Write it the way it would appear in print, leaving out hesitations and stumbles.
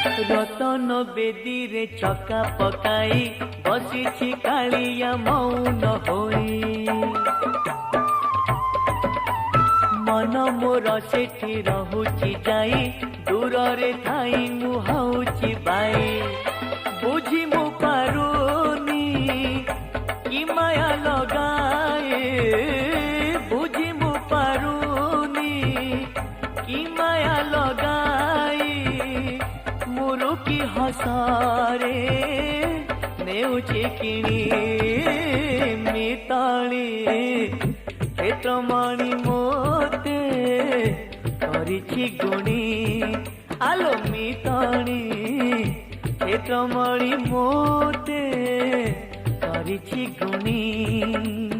रतन बेदी रे चका पकाई बसी कालिया मौन होई मन मोर सेठी रहुची जाई दूर रे थाई मुहाउची बाई बुझी मु पारुनी कि माया लगाए बुझी मु पारुनी कि माया लगाई मुरु की हसारे नेउची किणी मिताली क्षेत्रमणि मोते करिछि गुणी आलो मिताली क्षेत्रमणि मोते करिछि गुणी।